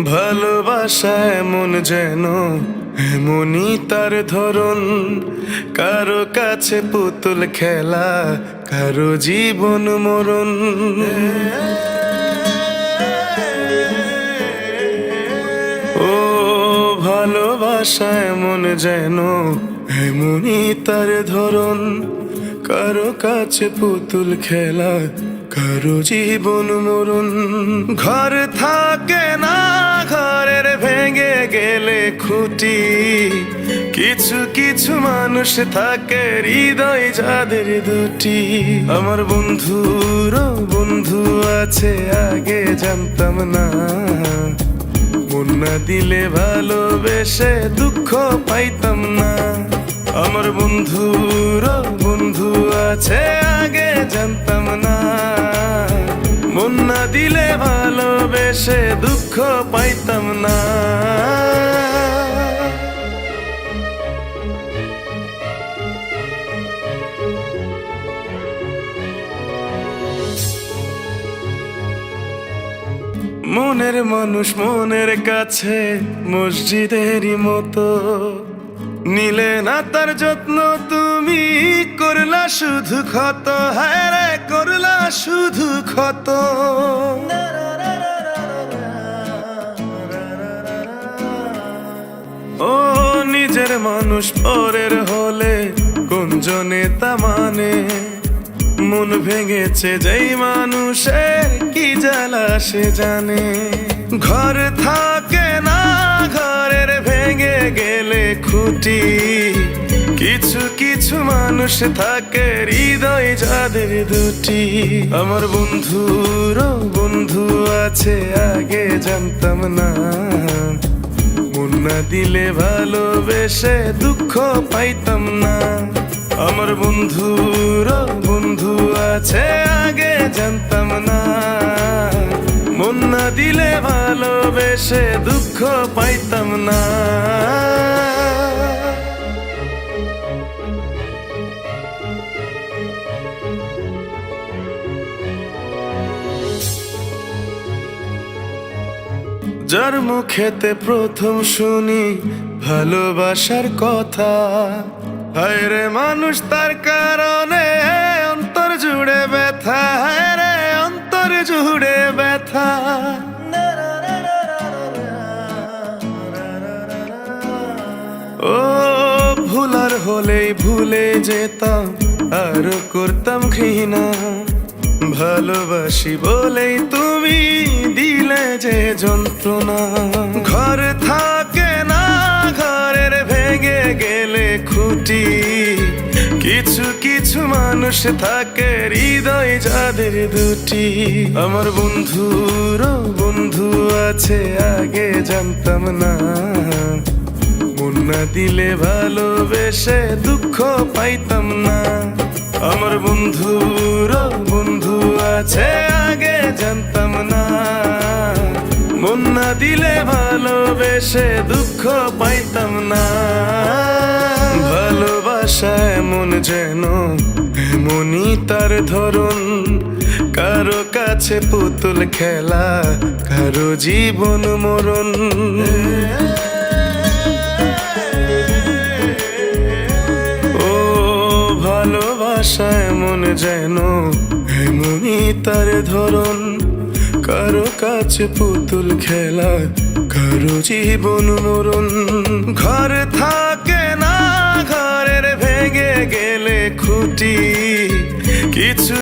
ভালোবাসা এমন যেন এমনই তার ধরন, কারো কাছে পুতুল খেলা, কারো জীবন মরণ। ও ভালোবাসা এমন যেন এমনই তার ধরন, কারো কাছে পুতুল খেলা, কারো জীবন মরণ। ঘর থাকে না, ঘরের ভেঙে গেলে খুঁটি, কিছু কিছু মানুষ থাকে হৃদয় যাদের দুটি। আমার বন্ধুরও বন্ধু আছে, আগে জানতাম না, মন না দিলে ভালোবেসে দুঃখ পাইতাম না। আমার বন্ধুরও বন্ধু আছে, আগে জানতাম না, মন না দিলে ভালোবেসে দুঃখ পাইতাম না। মনের মানুষ মনের কাছে মসজিদেরই মতো, নিলে না তার যত্ন তুমি, করলা শুধু ক্ষত, হায় রে করলা শুধু ক্ষত। ও নিজের মানুষ পরের হলে কোন জনে তা মানে, মন ভেঙেছে যেই মানুষের কি জ্বালা সে জানে। ঘর থাকে না, ঘরের ভেঙে গেলে খুঁটি, কিছু কিছু মানুষ থাকে হৃদয় যাদের দুটি। আমার বন্ধুরও বন্ধু আছে, আগে জানতাম না, মন না দিলে ভালোবেসে দুঃখ পাইতাম না। আমার বন্ধুরও বন্ধু আছে, আগে জানতাম না, মন না দিলে ভালোবেসে দুঃখ পাইতাম না। যার মুখেতে প্রথম শুনি ভালোবাসার কথা, হায় রে মানুষ তার কারণে অন্তর জুড়ে ব্যথা, হায় রে অন্তর জুড়ে ব্যথা। ও ভুলার হলেই ভুলে যেতাম, আর করতাম ঘৃণা, ভালোবাসি বলেই তুমি দিলে যে যন্ত্রণা। ঘর থাকে না, ঘরের ভেঙে গেলে খুঁটি, কিছু কিছু মানুষ থাকে হৃদয় যাদের দুটি। আমার বন্ধুরও বন্ধু আছে, আগে জানতাম না, মন না দিলে ভালোবেসে দুঃখ পাইতাম না। আমার বন্ধুরও বন্ধু আছে, আগে জানতাম না, মন না দিলে ভালোবেসে দুঃখ পাইতাম না। ভালোবাসা এমন যেন এমনই তার ধরন, কারো কাছে পুতুল খেলা, কারো জীবন মরণ। ভালোবাসা এমন যেন এমনই তার ধরন, কারো কাছে পুতুল খেলা, কারো জীবন মরণ।